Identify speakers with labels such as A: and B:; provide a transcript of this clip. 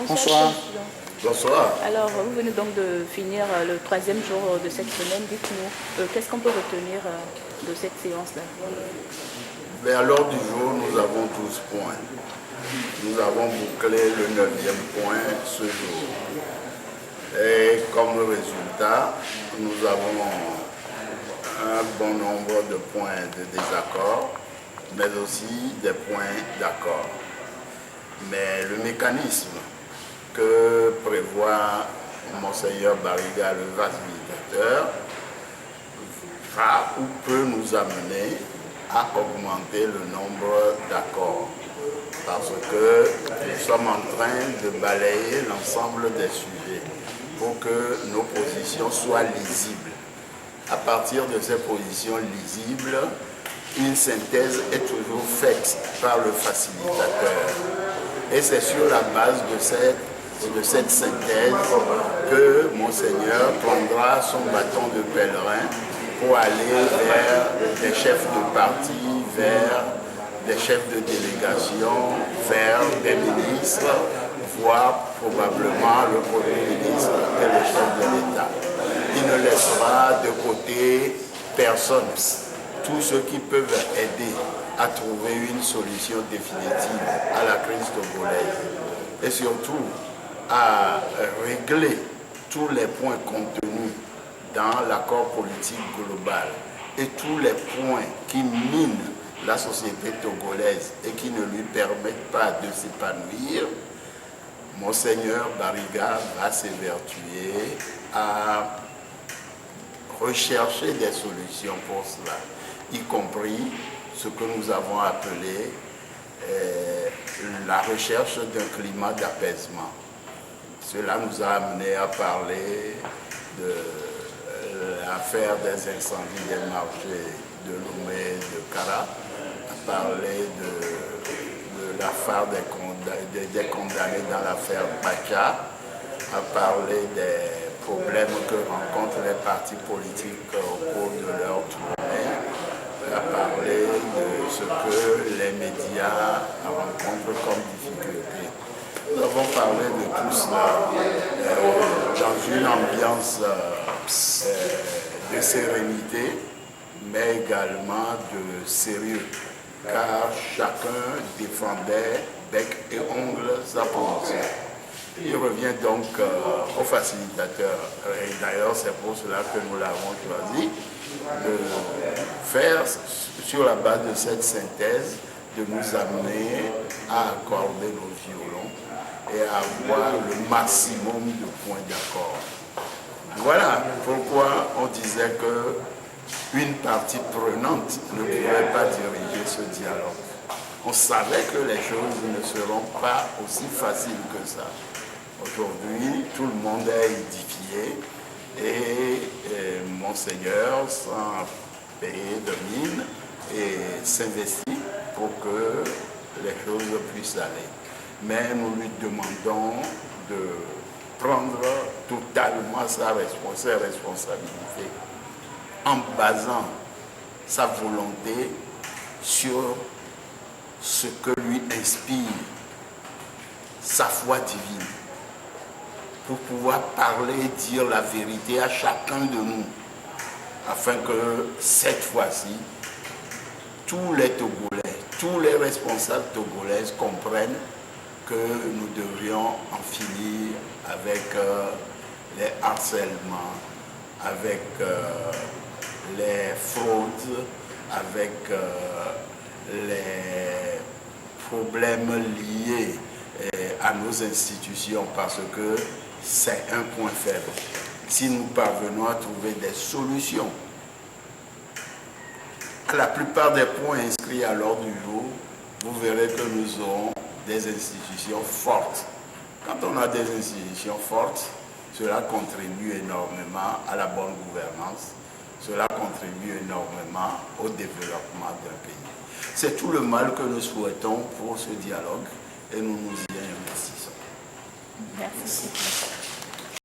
A: Bonsoir.
B: Bonsoir.
A: Alors, vous venez donc de finir le 3e jour de cette semaine. Dites-nous, qu'est-ce qu'on peut retenir de cette séance-là?
B: À l'ordre du jour, nous avons 12 points. Nous avons bouclé le 9e point ce jour. Et comme résultat, nous avons un bon nombre de points de désaccord, mais aussi des points d'accord. Mais le mécanisme que prévoit Monseigneur Bariga, le facilitateur, va ou peut nous amener à augmenter le nombre d'accords. Parce que nous sommes en train de balayer l'ensemble des sujets pour que nos positions soient lisibles. À partir de ces positions lisibles, une synthèse est toujours faite par le facilitateur. Et c'est sur la base de cette synthèse que Monseigneur prendra son bâton de pèlerin pour aller vers des chefs de parti, vers des chefs de délégation, vers des ministres, voire probablement le Premier ministre et le chef de l'État. Il ne laissera de côté personne. Tous ceux qui peuvent aider à trouver une solution définitive à la crise togolaise et surtout à régler tous les points contenus dans l'accord politique global et tous les points qui minent la société togolaise et qui ne lui permettent pas de s'épanouir. Monseigneur Bariga va s'évertuer à rechercher des solutions pour cela, y compris ce que nous avons appelé la recherche d'un climat d'apaisement. Cela nous a amené à parler de l'affaire des incendies des marchés de Lomé, de Kara, à parler de l'affaire des condamnés dans l'affaire Pacha, à parler des problèmes que rencontrent les partis politiques au cours de leur tournée, à parler de ce que les médias rencontrent comme difficulté. Nous avons parlé de tout cela dans une ambiance de sérénité, mais également de sérieux, car chacun défendait bec et ongle sa position. Il revient donc au facilitateur, et d'ailleurs c'est pour cela que nous l'avons choisi, de faire sur la base de cette synthèse, de nous amener à accorder nos violons et à avoir le maximum de points d'accord. Voilà pourquoi on disait qu'une partie prenante ne pouvait pas diriger ce dialogue. On savait que les choses ne seront pas aussi faciles que ça. Aujourd'hui, tout le monde est édifié et Monseigneur, sans payer de mine, et s'investit pour que les choses puissent aller. Mais nous lui demandons de prendre totalement ses responsabilités en basant sa volonté sur ce que lui inspire sa foi divine, pour pouvoir parler et dire la vérité à chacun de nous, afin que cette fois-ci, tous les Togolais, tous les responsables togolais comprennent que nous devrions en finir avec les harcèlements, avec les fraudes, avec les problèmes liés à nos institutions, parce que c'est un point faible. Si nous parvenons à trouver des solutions à la plupart des points inscrits à l'ordre du jour, vous verrez que nous aurons des institutions fortes. Quand on a des institutions fortes, cela contribue énormément à la bonne gouvernance, cela contribue énormément au développement d'un pays. C'est tout le mal que nous souhaitons pour ce dialogue et nous nous y investissons.
A: Merci.